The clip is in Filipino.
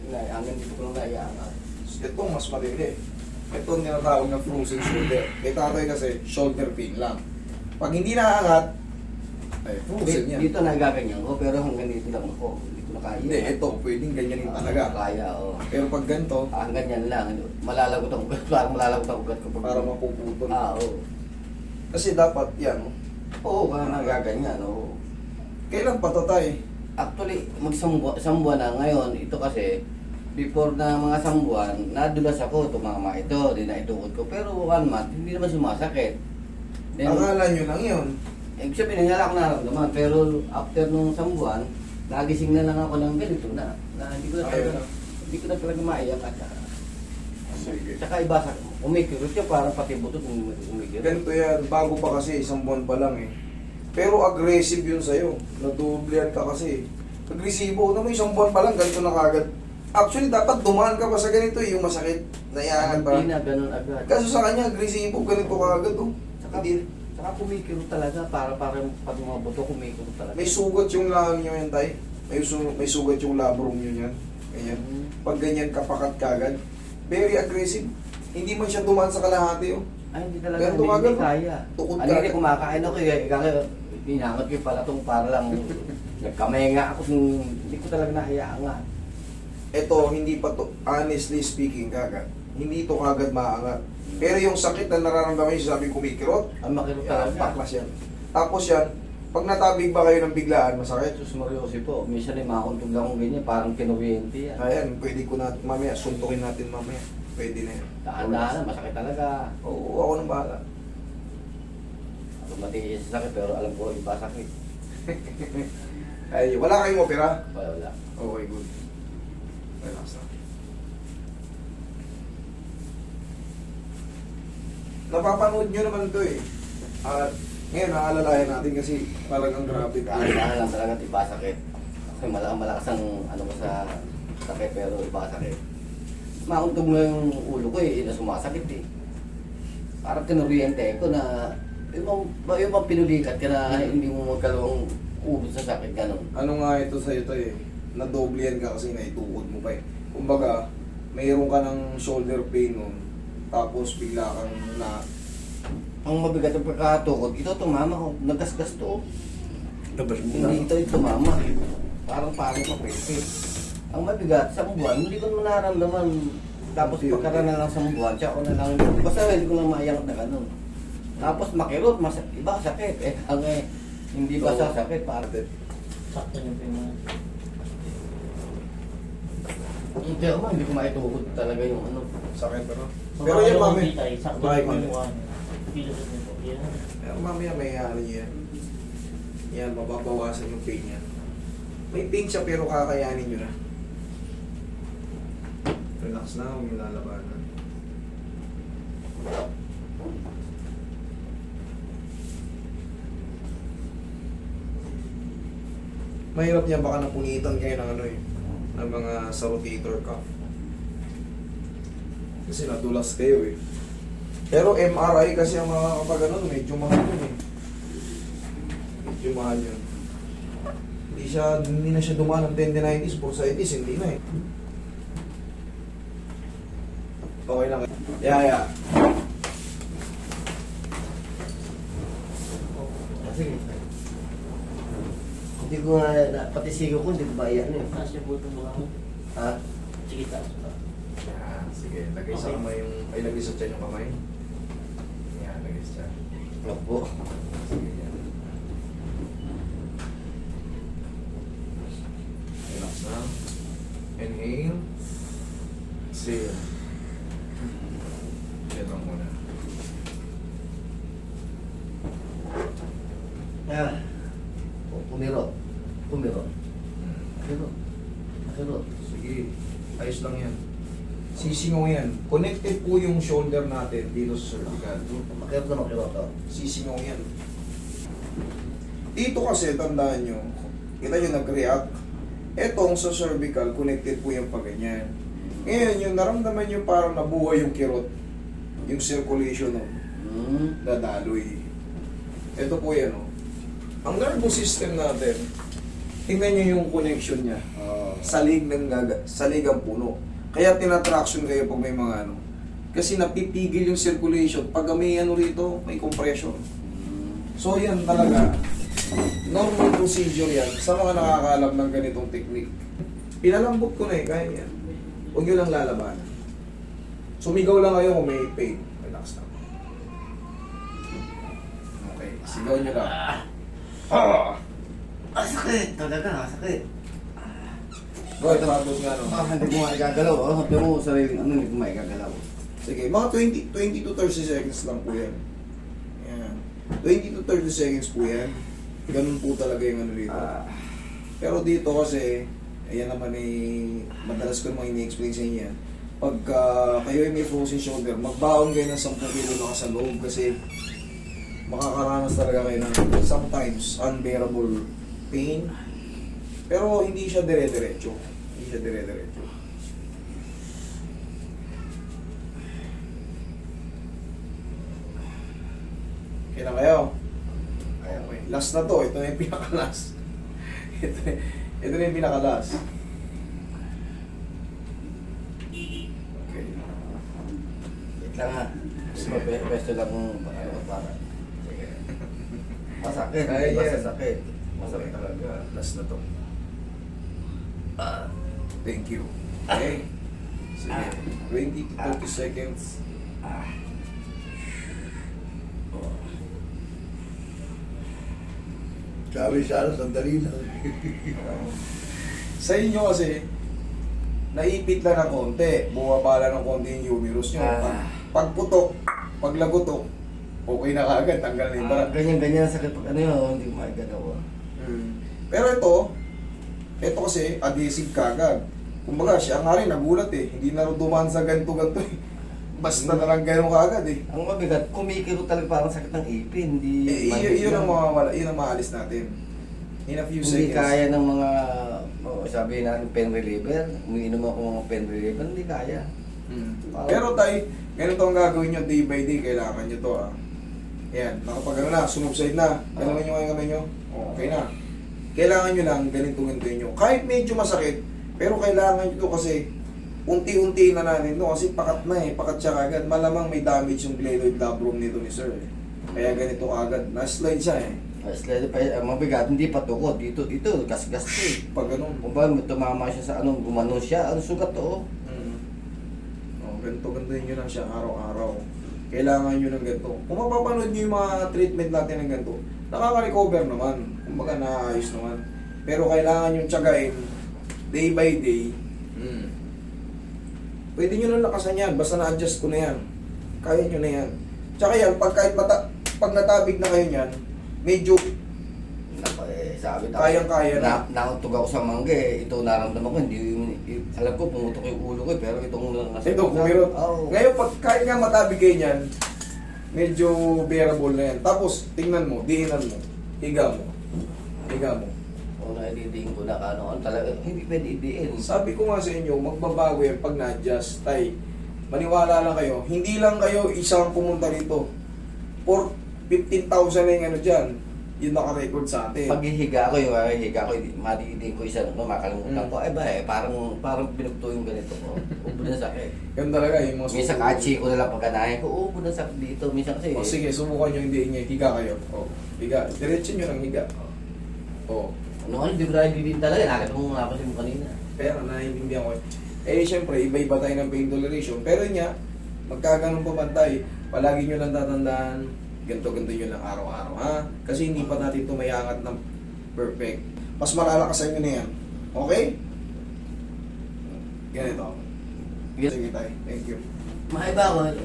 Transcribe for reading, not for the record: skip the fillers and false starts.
Hanggang dito ko lang naiangat. Ito mas matindi. Ito ang tinatawag na frozen shoulder. Kay tatay kasi, shoulder pain lang. Pag hindi nakaangat, ay frozen yan. Dito nagaganyan ko, pero hanggang dito lang ako. Dito na kaya. Hindi, ito, pwedeng ganyanin talaga. Kaya, oo. Pero pag ganito, Ganyan lang. Malalagot ang ugat. Parang malalagot ang ugat ko. para mapuputol. Oo. Kasi dapat yan. Oo, parang nagaganyan, oo. Kailan pa to tay? Actually, isang buwan na ngayon. Ito kasi, before na mga sambuan, nadulas ako, tumama ito, di na itukod ko. Pero 1 month, hindi naman sumasakit. Then, Akala nyo lang yun. ibig sabihin, wala akong nararamdaman. Pero after nung sambuan, nagising na lang ako ng ganito na hindi ko na Ayun talaga, na. hindi ko na talaga maiyak at Sige. saka iba sa umikirot siya, parang pati butot umikirot. Ganito yan, bago pa kasi, isang buwan pa lang eh. Pero aggressive yun sa'yo. Nadublehan ka kasi. Agresibo, mo isang buwan pa lang, ganito na kagad. Actually, dapat dumaan ka pa sa ganito eh, yung masakit. Naiangat pa. Hindi na, ganun agad. Kaso sa kanya, agresibo, ganito kagad oh. Saka, Hindi, saka kumikirot talaga, parang pag mga buto kumikirot talaga. may sugat yung lahang nyo yan, tay. May sugat yung labrum nyo yan. Ganyan. Pag ganyan kapakat kagad, very aggressive. Hindi man siya dumaan sa kalahati oh. Ay, hindi talaga, Ganito hindi, agad, hindi kaya. Tukod Ano, hindi ka. kumakain ako eh, inangat ko yung palatong para lang, nagkamay nga ako, hindi ko talaga nahiyangat. Ito, hindi pa to, honestly speaking, kagad. Hindi to kagad maangat. Pero yung sakit na nararamdaman niyo, sabi kumikirot, Ang makirot yan, talaga. paklas yan. Tapos yan, pag natabig ba kayo ng biglaan, masakit. Jesus Mariosi po, minsan ay makakuntog lang akong ganyan, parang kinuwente yan. Ayan, pwede ko na, mamaya, suntukin natin mamaya. Pwede na yan. Daan-daan, masakit talaga. Oo, ako nang bahala. Ako matiis sa sakit, pero alam ko, iba sakit. Ay, wala kayong opera? Wala. Okay, good. Relax na. Napapanood nyo naman to eh. At ngayon, naalalayan natin kasi talagang grabe. Daan-daan lang talaga, iba sakit. Kasi malakas ang ano ko sa sakit, pero iba sakit. Makuntog na yung ulo ko eh, na sumasakit eh. Parang kinuryente ko na yung bang pinulikat ka na hindi mo magkalawang ulo sa sakit, gano'n. Ano nga ito sa ito eh, nadoblihan ka kasi naitukod mo pa eh. Kumbaga, mayroon ka ng shoulder pain nun, tapos bigla kang na... Ang mabigat ang pagkatukod, ito tumama ko, nagasgas to. Hindi ito yung tumama. Parang mapipit. Ang mabigat, sa buwan, hindi ko naman nararamdaman. Tapos pagkaroon na lang sa buwan, siya ako na lang, basta hindi ko lang maiyangat na gano'n. Tapos makirot, iba sakit. Hindi ba Oo. sasakit, parte. Sakto niyo po yung mga... Hindi naman, hindi ko maitukod talaga yung ano. Sakit ano? So, Pero yan mami, Tayo, sakto Bye, niyo po mami. yung ano. Pilos niyo po. Yan. pero mamaya may ano yan. Yan, mababawasan yung pain yan. May pain siya pero kakayanin nyo na. Relax na, huwag yung lalabanan. Mahirap niya baka napunitan kayo ng ano eh, ng mga sa rotator cuff. Kasi nadulas kayo eh. Pero MRI kasi ang mga kapag ano, medyo mahal yun eh. Medyo mahal yun. Hindi na siya dumaan ng tendinitis, bursitis, hindi na eh. Okay lang. Yeah. Sige. Hindi ko nga, pati sigaw ko, hindi ko ba iyan eh. Taas niyo po itong mga... Ha? Sige, taas pa. Yan, sige. Lagay sa Okay. kamay yung... Ay, lagay sa tiyan yung kamay. Yan, lagay sa tiyan. Opo. Sige, yan. Relax na. Inhale. Exhale. Yan lang muna. Pumirot. Pumirot. Pumirot. Sige. Ayos lang yan. Sisingaw yan. Connected po yung shoulder natin dito sa cervical. Makirot na makirot. Oh. Sisingaw yan. Dito kasi, tandaan nyo, kita nyo nag-react. Etong sa cervical, connected po yung pag ganyan. Ngayon, yung naramdaman nyo parang nabuhay yung kirot. Yung circulation nun, dadaloy. Ito po yan, oh. Ang nervous system natin, tingnan nyo yung connection niya. salig ang puno. Kaya tinatraction kayo pag may mga ano. Kasi napipigil yung circulation. Pag may ano rito, may compression. So yan talaga, normal procedure yan sa mga nakakalam ng ganitong technique. Pinalambot ko na kaya yan. Huwag nyo lang lalaban. Sumigaw lang kayo kung may pain. Relax lang. Okay, sigaw nyo lang. Sakit! Talaga, sakit. Go, tapos nga no. Hindi ko maigagalaw. Hindi mo sariling ano, hindi ko maigagalaw. Sige, mga 20 to 30 seconds lang po yan. Yan. 20 to 30 seconds po yan. Ganun po talaga yung ano dito. Pero dito kasi, ayan naman madalas ko naman ini-explain sa inyo yan. Pagka kayo ay may frozen shoulder, magbaon kayo ng 10 kilo na sa loob kasi makakaranas talaga kayo ng sometimes unbearable pain. Pero hindi siya dire-diretso. Hindi siya dire-diretso. Okay na kayo? Okay. Last na to. Ito na yung pinaka-last. ito na yung pinaka-last. Okay. Wait lang ha. Pwesto lang kung para. Sige. Masakit. Ay, Basta yeah. sakit. Masakit talaga. Last na to. Thank you. Okay. Sige. 20 to 30 seconds. Sabi sana, sandali lang. Sa inyo kasi, naipit lang ng konti. Bumabala ng konti yung humerus nyo. Pagputok, paglagotok, okay na kagad. Tanggal na yung barak. Ganyan-ganyan ang sakit pag ano yun, hindi ko maigalaw. Pero ito kasi adhesive kagad. Kumbaga siya nga rin nagulat hindi na rin dumaan sa ganito-ganito Basta na lang gano'n kagad Ang mabigat, kumikiro talaga parang sakit ng ipin. Hindi Yun ang mawawala, yun ang maalis natin. In a few hindi seconds. kaya ng mga, sabi natin pain reliever, umiinom ako ng mga pain reliever, hindi kaya. Pero tayo, ganito ang gagawin nyo day by day, kailangan nyo to Yan, nakapag na, sumubside na. Ganun nyo ngayon nyo. Okay na. Kailangan nyo lang ganito-ganito nyo. Kahit medyo masakit, pero kailangan nyo to kasi unti-unti na natin to kasi pakat na pakat siya kagad. Malamang may damage yung glenoid labrum nito ni sir Kaya ganito kagad. Na-slide siya Slide pa, mabigat, hindi pa tukod. Dito, gas-gas to Pag ganun. Kung ba, tumama siya sa anong gumanon siya, ano sugat to Ganito-ganito nyo lang siya araw-araw. Kailangan nyo ng ganito. Kung mapapanood nyo yung mga treatment natin ng ganito, nakaka-recover naman. Kumbaga naayos naman. Pero kailangan nyo tsagain day by day. Pwede nyo lang lakasan yan. Basta na-adjust ko na yan. Kaya nyo na yan. Tsaka yan, pag natabig na kayo yan, medyo sabi kayang-kaya na. Nakutog ako sa mangga ito naramdaman ko, hindi, alam ko pumutok yung ulo ko pero itong nasa Ito, kumirot. Ngayon, pag kahit nga matabig kayo yan, medyo bearable na yan. Tapos, tingnan mo, diinan mo, higa mo. Higa mo. Naididiin ko na ano, talaga, hindi pwede idiin. Sabi ko nga sa inyo, magbabago yan pag na-adjust. Tay, maniwala lang kayo, hindi lang kayo isang pumunta rito. For 15,000 na yung ano dyan, yun naka-record sa atin. Pag hihiga ko, madidiin ko isa, makalimutan ko, parang binugto yung ganito ko. Ubo na sakit. Yan talaga yung mga Minsan kachi ko na lang pagkanahin ko, ubo na sakit dito. Minsan kasi, sige, subukan nyo hindi niya. Higa kayo. Higa. Diretso nyo lang higa. hindi ko naididiin talaga, nakita mo napasin mo kanina. Pero naiintindihan ko. Siyempre, iba-iba tayo ng pain toleration. Pero niya, magkaganon pa man tayo, palagi nyo lang tatandaan, ganito-ganito nyo lang araw-araw, Kasi hindi pa natin ito mayangat ng perfect. Mas malalakasan nyo na yan. Okay? Ganito. Sige tayo. Thank you. Maiba ako,